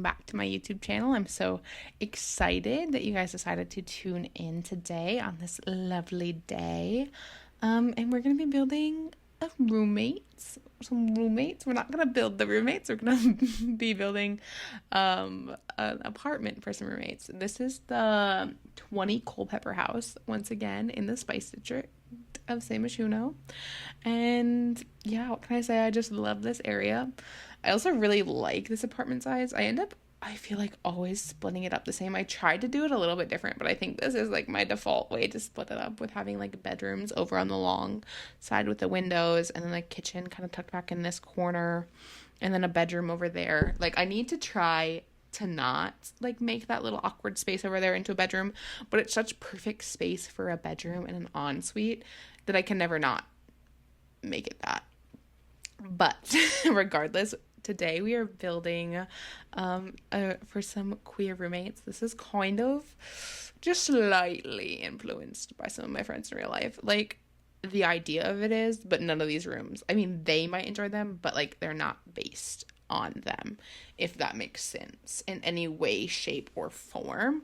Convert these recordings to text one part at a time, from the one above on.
back to my YouTube channel. I'm so excited that you guys decided to tune in today on this lovely day. And we're going to be building some roommates. We're not going to build the roommates. We're going to be building an apartment for some roommates. This is the 20 Culpepper house, once again, in the Spice District of San Myshuno. And yeah, what can I say? I just love this area. I also really like this apartment size. I feel like always splitting it up the same. I tried to do it a little bit different, but I think this is like my default way to split it up, with having like bedrooms over on the long side with the windows, and then the kitchen kind of tucked back in this corner, and then a bedroom over there. Like, I need to try to not like make that little awkward space over there into a bedroom, but it's such perfect space for a bedroom and an ensuite that I can never not make it that. But regardless, today we are building for some queer roommates. This is kind of just slightly influenced by some of my friends in real life. Like, the idea of it is, but none of these rooms, I mean, they might enjoy them, but like they're not based on them, if that makes sense in any way, shape, or form.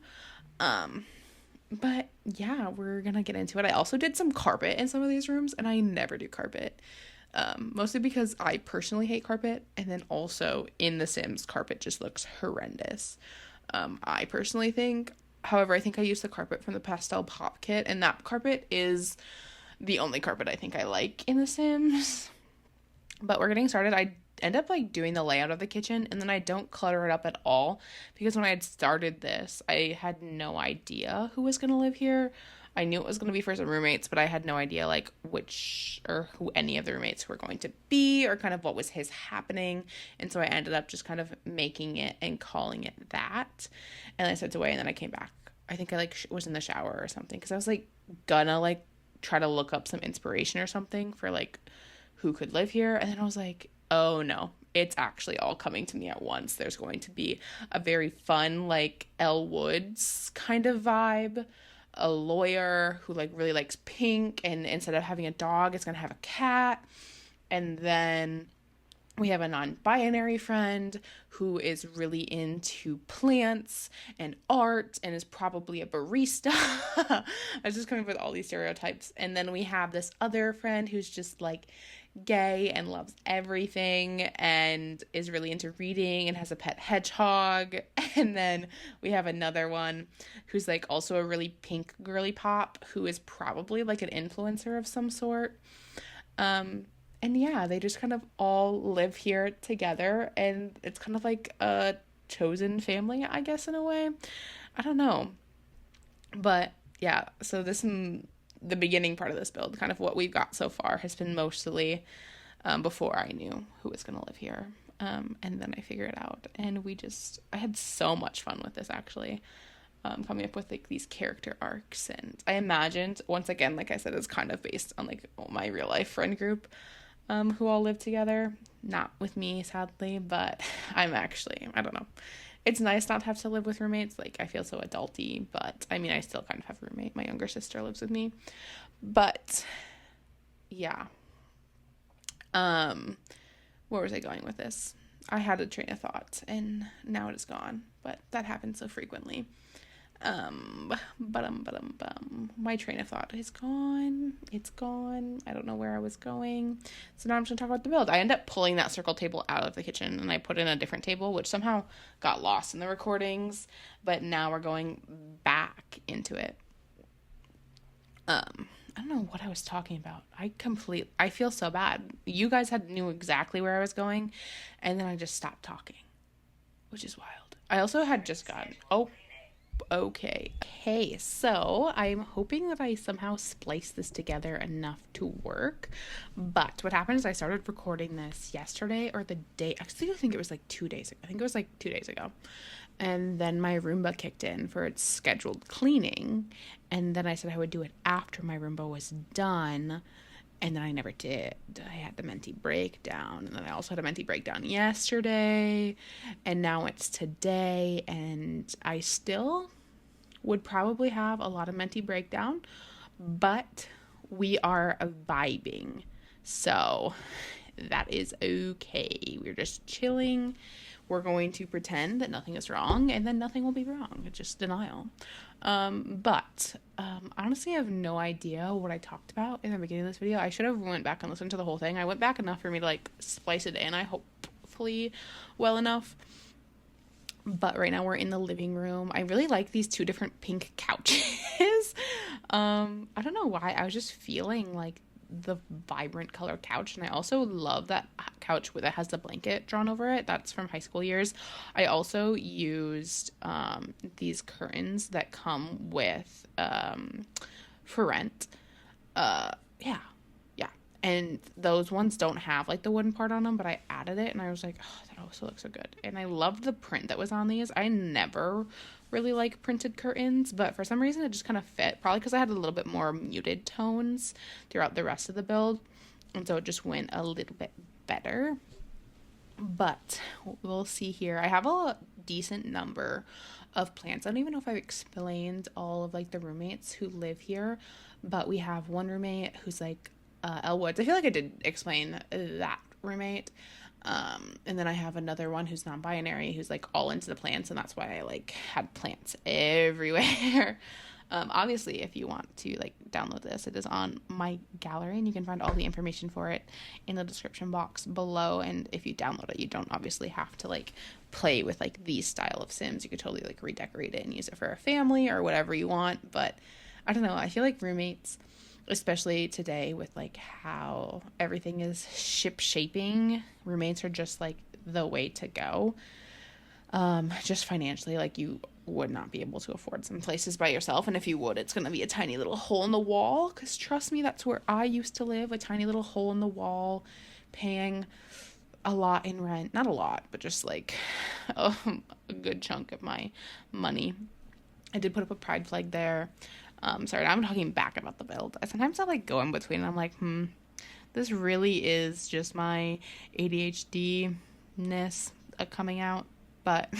But yeah, we're gonna get into it. I also did some carpet in some of these rooms, and I never do carpet. Mostly because I personally hate carpet, and then also in The Sims, carpet just looks horrendous. I personally think, however, I think I used the carpet from the Pastel Pop kit, and that carpet is the only carpet I think I like in The Sims. But we're getting started. I end up like doing the layout of the kitchen, and then I don't clutter it up at all, because when I had started this, I had no idea who was going to live here. I knew it was going to be for some roommates, but I had no idea like which or who any of the roommates were going to be, or kind of what was happening. And so I ended up just kind of making it and calling it that. And I stepped away, and then I came back. I think I like was in the shower or something, because I was like gonna like try to look up some inspiration or something for like who could live here. And then I was like, oh no, it's actually all coming to me at once. There's going to be a very fun like Elle Woods kind of vibe. A lawyer who like really likes pink, and instead of having a dog, it's gonna have a cat. And then we have a non-binary friend who is really into plants and art and is probably a barista. I was just coming up with all these stereotypes. And then we have this other friend who's just like gay and loves everything and is really into reading and has a pet hedgehog. And then we have another one who's like also a really pink girly pop, who is probably like an influencer of some sort. And yeah, they just kind of all live here together, and it's kind of like a chosen family, I guess, in a way. I don't know. But yeah, so the beginning part of this build, kind of what we've got so far, has been mostly before I knew who was going to live here. And then I figured it out, and I had so much fun with this, actually. Coming up with like these character arcs, and I imagined, once again, like I said, it's kind of based on like my real life friend group, who all live together. Not with me, sadly, but I don't know. It's nice not to have to live with roommates. Like, I feel so adulty, but I mean, I still kind of have a roommate. My younger sister lives with me, but yeah. Where was I going with this? I had a train of thought, and now it is gone, but that happens so frequently. My train of thought is gone. It's gone. I don't know where I was going. So now I'm just gonna talk about the build. I end up pulling that circle table out of the kitchen, and I put in a different table, which somehow got lost in the recordings, but now we're going back into it. I don't know what I was talking about. I feel so bad. You guys knew exactly where I was going, and then I just stopped talking, which is wild. I also had just gotten, okay, so I'm hoping that I somehow splice this together enough to work. But what happened is I started recording this yesterday, or the day, actually I think it was like 2 days ago. I think it was like 2 days ago. And then my Roomba kicked in for its scheduled cleaning. And then I said I would do it after my Roomba was done. And then I never did. I had the Menti breakdown. And then I also had a Menti breakdown yesterday. And now it's today. And I still would probably have a lot of Menti breakdown. But we are vibing. So that is okay. We're just chilling. We're going to pretend that nothing is wrong, and then nothing will be wrong. It's just denial. But honestly, I have no idea what I talked about in the beginning of this video. I should have went back and listened to the whole thing. I went back enough for me to like splice it in, I hopefully well enough. But right now we're in the living room. I really like these two different pink couches. I don't know why. I was just feeling like the vibrant color couch, and I also love that couch that has the blanket drawn over it. That's from high school years. I also used these curtains that come with for rent. Yeah, and those ones don't have like the wooden part on them, but I added it and I was like, oh, that also looks so good. And I loved the print that was on these. I never really like printed curtains, but for some reason it just kind of fit, probably because I had a little bit more muted tones throughout the rest of the build, and so it just went a little bit better. But we'll see here. I have a decent number of plants. I don't even know if I've explained all of like the roommates who live here, but we have one roommate who's like Elle Woods. I feel like I did explain that roommate. And then I have another one who's non-binary, who's like all into the plants, and that's why I like had plants everywhere. Obviously, if you want to like download this, it is on my gallery, and you can find all the information for it in the description box below. And if you download it, you don't obviously have to like play with like these style of Sims. You could totally like redecorate it and use it for a family or whatever you want. But I don't know, I feel like roommates, especially today with like how everything is shaping, roommates are just like the way to go. Just financially, like you would not be able to afford some places by yourself, and if you would, it's going to be a tiny little hole in the wall, because trust me, that's where I used to live, a tiny little hole in the wall, paying a lot in rent. Not a lot, but just like a good chunk of my money. I did put up a pride flag there. Sorry, now I'm talking back about the build. Sometimes I like go in between and I'm like, this really is just my ADHD-ness coming out. But,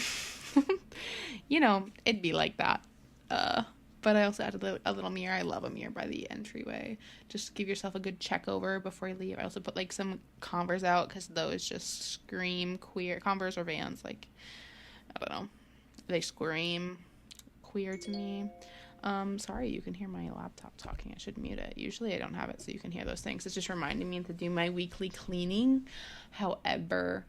you know, it'd be like that. But I also added a little mirror. I love a mirror by the entryway. Just give yourself a good check over before you leave. I also put like some Converse out, because those just scream queer. Converse or Vans, like, I don't know. They scream queer to me. Sorry, you can hear my laptop talking. I should mute it. Usually I don't have it so you can hear those things. It's just reminding me to do my weekly cleaning. However,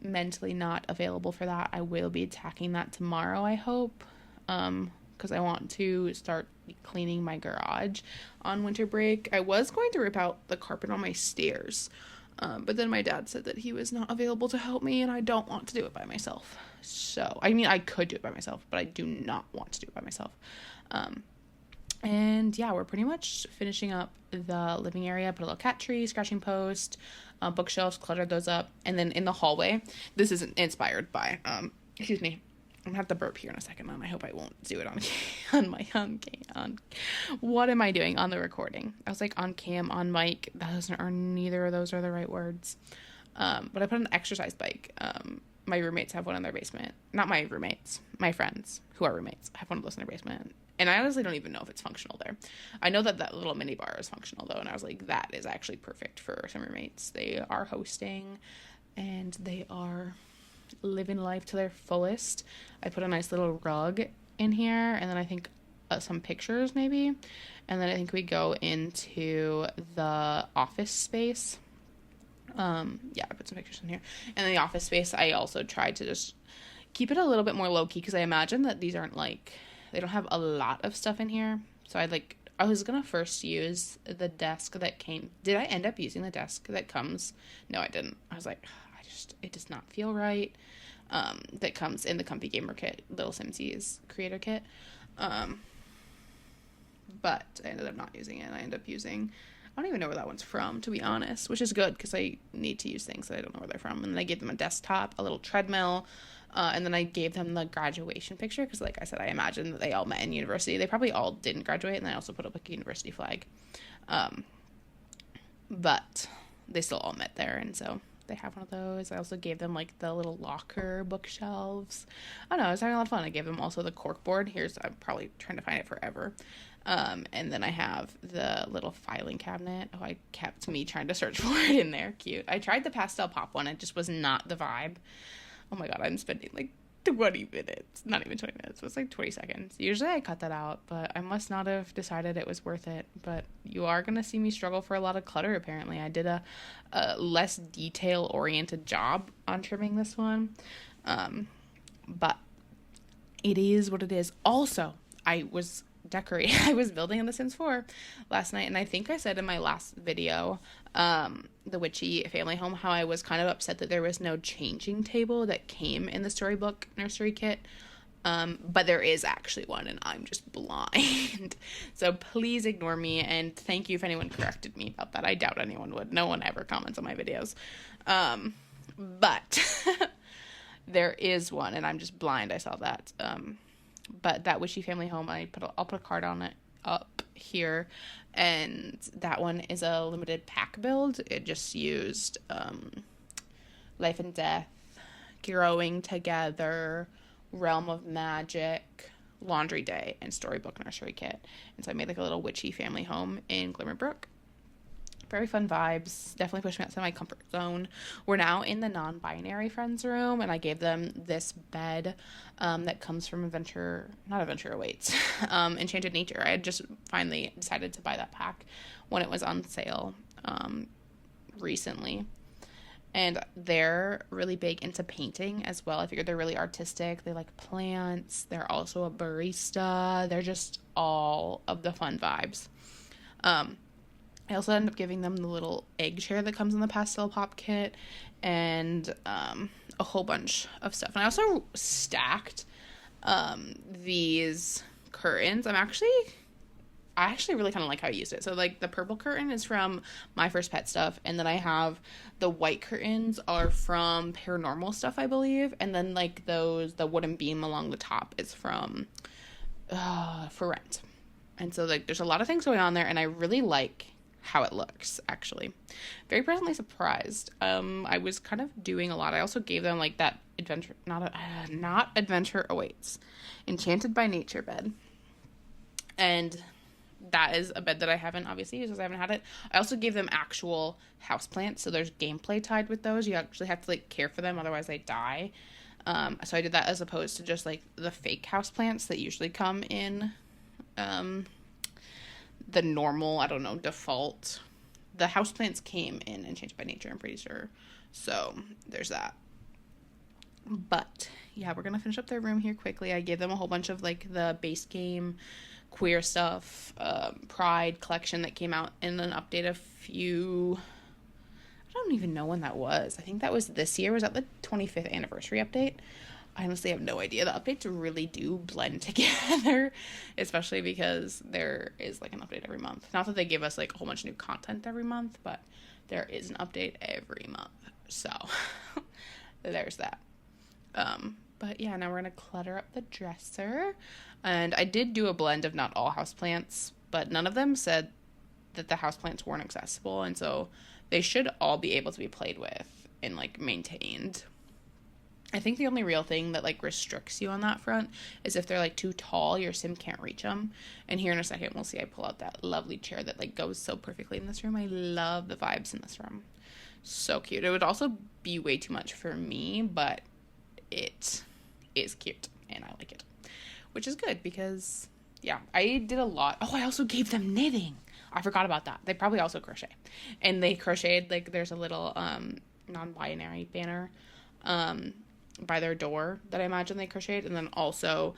mentally not available for that. I will be attacking that tomorrow, I hope, because I want to start cleaning my garage on winter break. I was going to rip out the carpet on my stairs, but then my dad said that he was not available to help me, and I don't want to do it by myself. So, I mean, I could do it by myself, but I do not want to do it by myself. And yeah, we're pretty much finishing up the living area. Put a little cat tree, scratching post, bookshelves, cluttered those up. And then in the hallway, this isn't inspired by, excuse me, I'm gonna have to burp here in a second, and I hope I won't do it on what am I doing on the recording? I was like on cam, on mic. Neither of those are the right words. But I put an exercise bike. My roommates have one in their basement. Not my roommates, my friends who are roommates have one of those in their basement. And I honestly don't even know if it's functional there. I know that little mini bar is functional though, and I was like, that is actually perfect for some roommates. They are hosting, and they are living life to their fullest. I put a nice little rug in here, and then I think some pictures maybe, and then I think we go into the office space. Yeah, I put some pictures in here, and in the office space I also tried to just keep it a little bit more low-key, because I imagine that these aren't like, they don't have a lot of stuff in here. So I was gonna first use the desk that came. Did I end up using the desk that comes? No, I didn't. I was like, it does not feel right. That comes in the Comfy Gamer kit, Little Simsies creator kit. But I ended up not using it. I ended up using, I don't even know where that one's from, to be honest, which is good, because I need to use things that I don't know where they're from. And then I gave them a desktop, a little treadmill, and then I gave them the graduation picture, because like I said, I imagine that they all met in university. They probably all didn't graduate, and then I also put up a university flag. But they still all met there, and so They have one of those. I also gave them like the little locker bookshelves. I don't know, I was having a lot of fun. I gave them also the cork board. I'm probably trying to find it forever. And then I have the little filing cabinet. Oh, I kept me trying to search for it in there. Cute. I tried the pastel pop one. It just was not the vibe. Oh my god, I'm spending like 20 minutes. Not even 20 minutes. It was like 20 seconds. Usually I cut that out, but I must not have decided it was worth it. But you are going to see me struggle for a lot of clutter, apparently. I did a less detail-oriented job on trimming this one. But it is what it is. Also, I was building in The Sims 4 last night, and I think I said in my last video, the witchy family home, how I was kind of upset that there was no changing table that came in the storybook nursery kit. But there is actually one, and I'm just blind. So please ignore me, and thank you if anyone corrected me about that. I doubt anyone would. No one ever comments on my videos. But there is one, and I'm just blind. I saw that. But that witchy family home, I'll put a card on it up here, and that one is a limited pack build. It just used Life and Death, Growing Together, Realm of Magic, Laundry Day, and Storybook Nursery Kit. And so I made like a little witchy family home in Glimmerbrook. Very fun vibes. Definitely pushed me outside my comfort zone. We're now in the non-binary friends room, and I gave them this bed that comes from not Adventure Awaits, Enchanted Nature. I had just finally decided to buy that pack when it was on sale recently. And they're really big into painting as well. I figured they're really artistic. They like plants. They're also a barista. They're just all of the fun vibes. I also ended up giving them the little egg chair that comes in the pastel pop kit, and a whole bunch of stuff. And I also stacked these curtains. I actually really kind of like how I used it. So like the purple curtain is from My First Pet stuff, and then I have the white curtains are from Paranormal Stuff, I believe, and then like the wooden beam along the top is from For Rent. And so like there's a lot of things going on there, and I really like how it looks, actually. Very pleasantly surprised. I was kind of doing a lot. I also gave them like that not Adventure Awaits, Enchanted by Nature bed. And that is a bed that I haven't obviously used because I haven't had it. I also gave them actual houseplants, so there's gameplay tied with those. You actually have to like care for them, otherwise they die. So I did that as opposed to just like the fake houseplants that usually come in the normal, default. The houseplants came in Enchanted by Nature, I'm pretty sure. So there's that. But yeah, we're gonna finish up their room here quickly. I gave them a whole bunch of like the base game queer stuff, Pride collection that came out in an update I don't even know when that was. I think that was this year. Was that the 25th anniversary update? I honestly have no idea. The updates really do blend together, especially because there is like an update every month. Not that they give us like a whole bunch of new content every month, but there is an update every month. So there's that. But yeah, now we're gonna clutter up the dresser. And I did do a blend of not all houseplants, but none of them said that the houseplants weren't accessible, and so they should all be able to be played with and like maintained. I think the only real thing that like restricts you on that front is if they're like too tall, your sim can't reach them. And here in a second we'll see I pull out that lovely chair that like goes so perfectly in this room. I love the vibes in this room. So cute. It would also be way too much for me, but it is cute and I like it, which is good because yeah, I did a lot. Oh, I also gave them knitting. I forgot about that. They probably also crochet, and they crocheted like there's a little non-binary banner by their door that I imagine they crocheted, and then also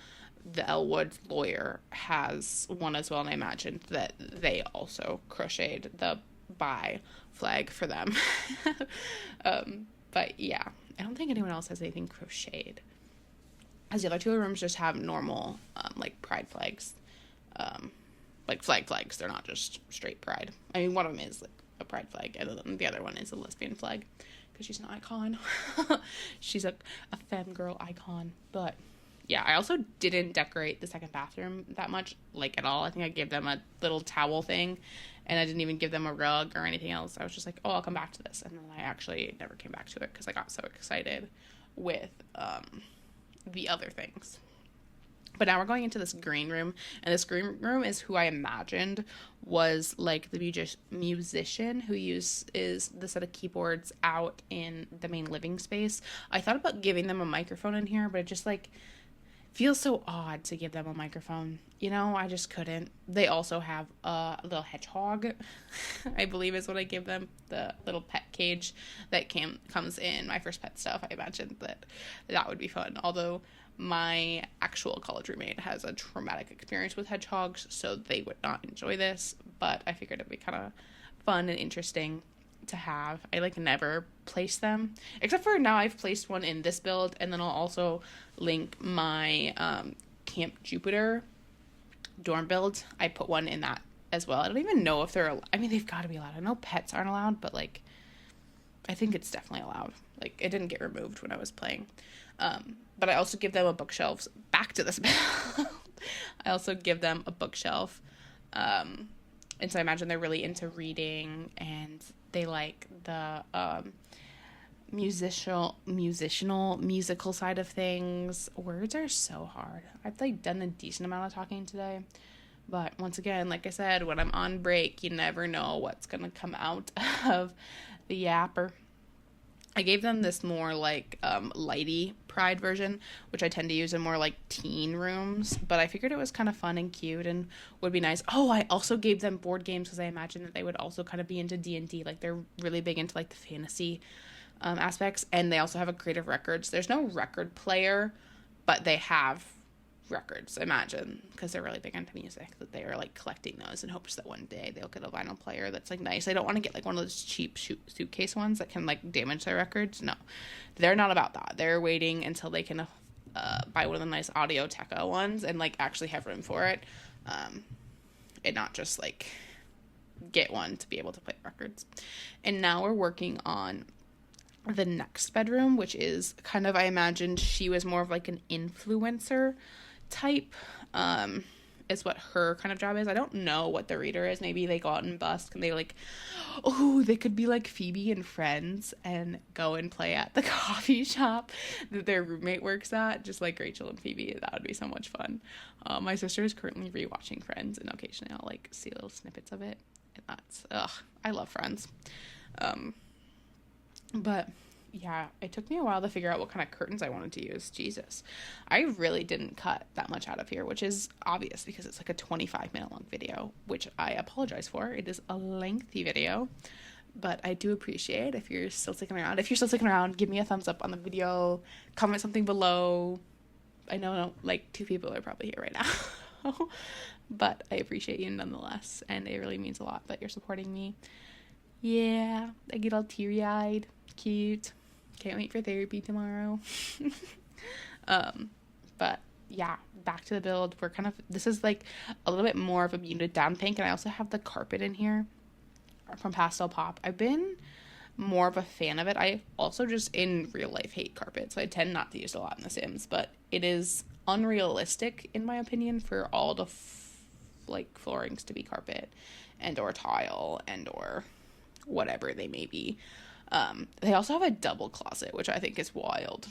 the Elwood lawyer has one as well, and I imagined that they also crocheted the bi flag for them. But yeah, I don't think anyone else has anything crocheted, as the other two rooms just have normal like pride flags, like flags. They're not just straight pride. I mean, one of them is like a pride flag, and then the other one is a lesbian flag because she's an icon. She's a femme girl icon. But Yeah, I also didn't decorate the second bathroom that much, like at all. I think I gave them a little towel thing, and I didn't even give them a rug or anything else. I was just like, oh, I'll come back to this. And then I actually never came back to it because I got so excited with the other things. But now we're going into this green room, and this green room is who I imagined was like the musician who is the set of keyboards out in the main living space. I thought about giving them a microphone in here, but it just like feels so odd to give them a microphone. You know, I just couldn't. They also have a little hedgehog, I believe is what I gave them, the little pet cage that comes in my first pet stuff. I imagined that would be fun, although my actual college roommate has a traumatic experience with hedgehogs, so they would not enjoy this, but I figured it would be kind of fun and interesting to have. I like never place them, except for now I've placed one in this build, and then I'll also link my Camp Jupiter dorm build. I put one in that as well. I don't even know if they're, I mean, they've got to be allowed. I know pets aren't allowed, but like I think it's definitely allowed. Like it didn't get removed when I was playing. But I also give them a bookshelf. Back to this build. I also give them a bookshelf. And so I imagine they're really into reading, and they like the musical side of things. Words are so hard. I've like done a decent amount of talking today, but once again, like I said, when I'm on break, you never know what's gonna come out of the yapper. I gave them this more like lighty Pride version, which I tend to use in more like teen rooms, but I figured it was kind of fun and cute and would be nice. Oh, I also gave them board games because I imagined that they would also kind of be into D&D. Like they're really big into like the fantasy aspects, and they also have a Creative Records. There's no record player, but they have records, I imagine, because they're really big into music, that they are like collecting those in hopes that one day they'll get a vinyl player that's like nice. I don't want to get like one of those cheap suitcase ones that can like damage their records. No, they're not about that. They're waiting until they can buy one of the nice Audio Technica ones and like actually have room for it, and not just like get one to be able to play records. And now we're working on the next bedroom, which is kind of, I imagined she was more of like an influencer type, is what her kind of job is. I don't know what the reader is. Maybe they go out and busk and they like, oh, they could be like Phoebe and Friends and go and play at the coffee shop that their roommate works at, just like Rachel and Phoebe. That would be so much fun. My sister is currently rewatching Friends, and occasionally I'll like see little snippets of it, and that's, I love Friends. But yeah, it took me a while to figure out what kind of curtains I wanted to use. Jesus. I really didn't cut that much out of here, which is obvious because it's like a 25-minute long video, which I apologize for. It is a lengthy video, but I do appreciate if you're still sticking around. If you're still sticking around, give me a thumbs up on the video, comment something below. I know like 2 people are probably here right now, but I appreciate you nonetheless, and it really means a lot that you're supporting me. Yeah, I get all teary-eyed. Cute. Can't wait for therapy tomorrow. But yeah, back to the build. This is like a little bit more of a muted down pink, and I also have the carpet in here from Pastel Pop. I've been more of a fan of it. I also just in real life hate carpet, so I tend not to use it a lot in The Sims, but it is unrealistic in my opinion for all the like floorings to be carpet and or tile and or whatever they may be. They also have a double closet, which I think is wild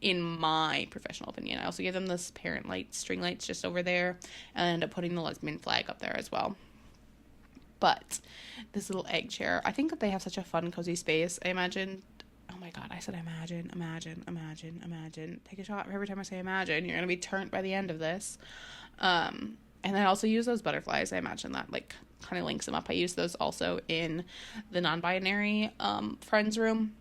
in my professional opinion. I also gave them this parent light, string lights just over there, and I ended up putting the lesbian flag up there as well. But this little egg chair, I think that they have such a fun, cozy space. I imagine, oh my god, I said imagine. Take a shot every time I say imagine. You're going to be turned by the end of this. And I also use those butterflies. I imagine that like kind of links them up. I use those also in the non-binary friends room,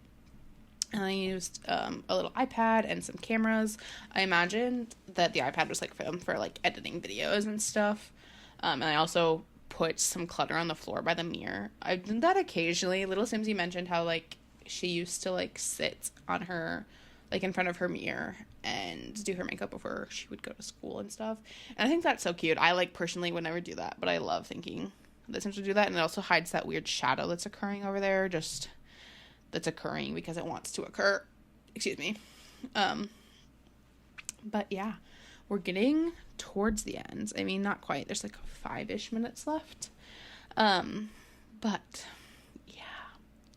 and I used a little iPad and some cameras. I imagined that the iPad was like for like editing videos and stuff, and I also put some clutter on the floor by the mirror. I've done that occasionally. Little Simsy mentioned how like she used to like sit on her like in front of her mirror and do her makeup before she would go to school and stuff. And I think that's so cute. I like personally would never do that, but I love thinking that Sims would do that. And it also hides that weird shadow that's occurring over there, just that's occurring because it wants to occur. Excuse me. But yeah, we're getting towards the end. I mean, not quite. There's like 5-ish minutes left. But yeah.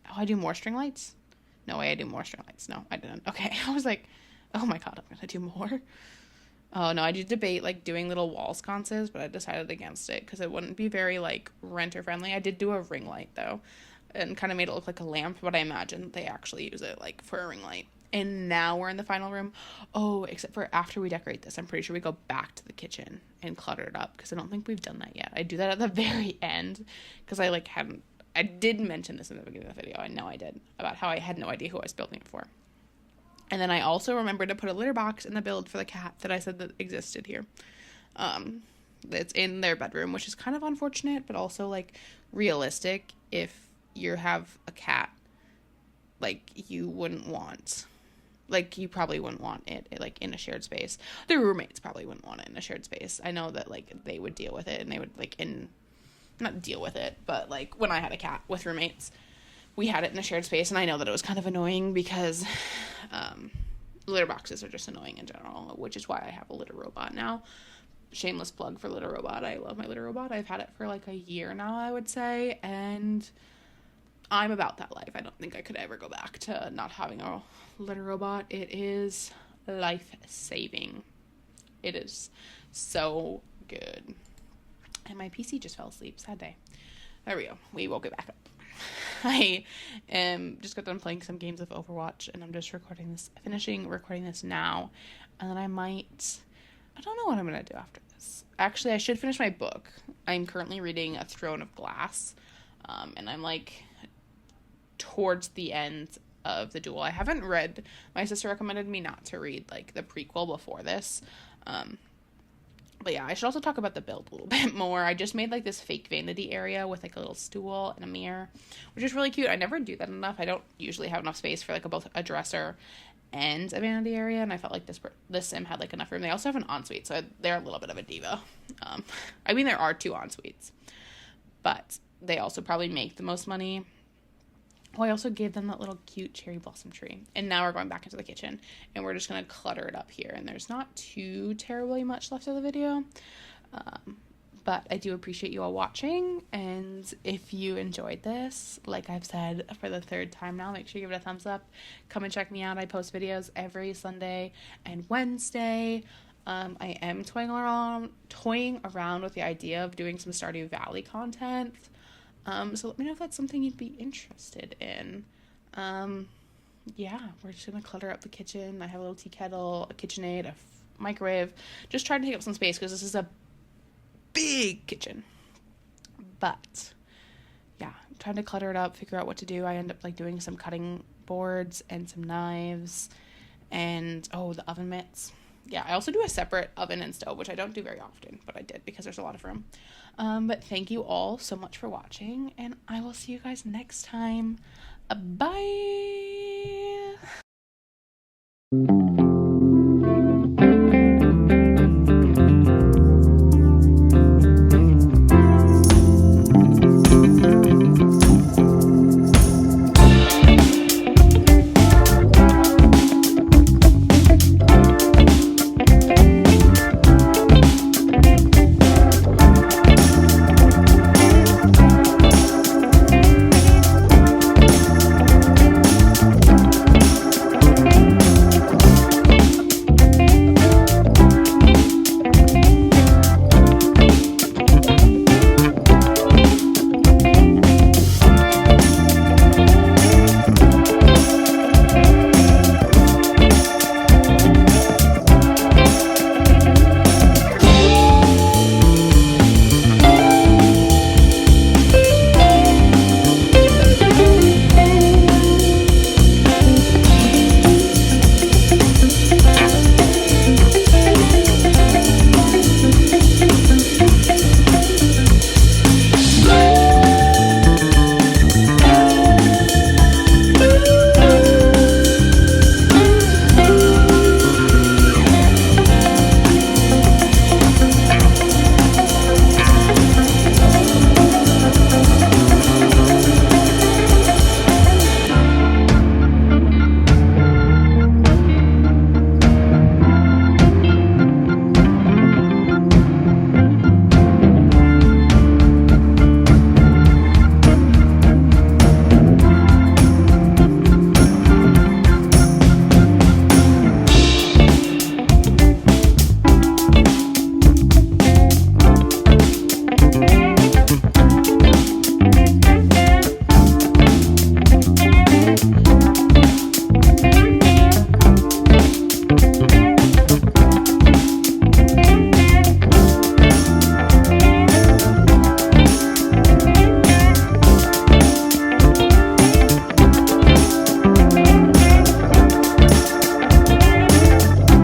Oh, I do more string lights? No way, I do more string lights. No, I didn't. Okay, I was like, oh my god, I'm gonna do more. Oh no, I did debate like doing little wall sconces, but I decided against it because it wouldn't be very like renter friendly. I did do a ring light though, and kind of made it look like a lamp, but I imagine they actually use it like for a ring light. And now we're in the final room. Oh, except for after we decorate this, I'm pretty sure we go back to the kitchen and clutter it up because I don't think we've done that yet. I do that at the very end because I like hadn't. I did mention this in the beginning of the video. I know I did about how I had no idea who I was building it for. And then I also remembered to put a litter box in the build for the cat that I said that existed here. It's in their bedroom, which is kind of unfortunate, but also like realistic. If you have a cat, like you probably wouldn't want it like in a shared space. Their roommates probably wouldn't want it in a shared space. I know that like they would deal with it, and they would like not deal with it, but like when I had a cat with roommates, we had it in a shared space, and I know that it was kind of annoying because litter boxes are just annoying in general, which is why I have a litter robot now. Shameless plug for litter robot. I love my litter robot. I've had it for like a year now, I would say, and I'm about that life. I don't think I could ever go back to not having a litter robot. It is life-saving. It is so good. And my PC just fell asleep. Sad day. There we go. We woke it back up. I just got done playing some games of Overwatch, and I'm just finishing recording this now, and then I don't know what I'm going to do after this. Actually, I should finish my book. I'm currently reading A Throne of Glass, and I'm like towards the end of the duel. I haven't read, my sister recommended me not to read like the prequel before this, but yeah, I should also talk about the build a little bit more. I just made like this fake vanity area with like a little stool and a mirror, which is really cute. I never do that enough. I don't usually have enough space for like both a dresser and a vanity area, and I felt like this sim had like enough room. They also have an ensuite, so they're a little bit of a diva. I mean, there are 2 ensuites, but they also probably make the most money. Oh, I also gave them that little cute cherry blossom tree. And now we're going back into the kitchen, and we're just going to clutter it up here. And there's not too terribly much left of the video. But I do appreciate you all watching. And if you enjoyed this, like I've said for the 3rd time now, make sure you give it a thumbs up. Come and check me out. I post videos every Sunday and Wednesday. I am toying around with the idea of doing some Stardew Valley content. So let me know if that's something you'd be interested in. Yeah, we're just gonna clutter up the kitchen. I have a little tea kettle, a KitchenAid, a microwave. Just trying to take up some space because this is a big kitchen. But yeah, I'm trying to clutter it up, figure out what to do. I end up like doing some cutting boards and some knives and the oven mitts. Yeah, I also do a separate oven and stove, which I don't do very often, but I did because there's a lot of room. But thank you all so much for watching, and I will see you guys next time. Bye!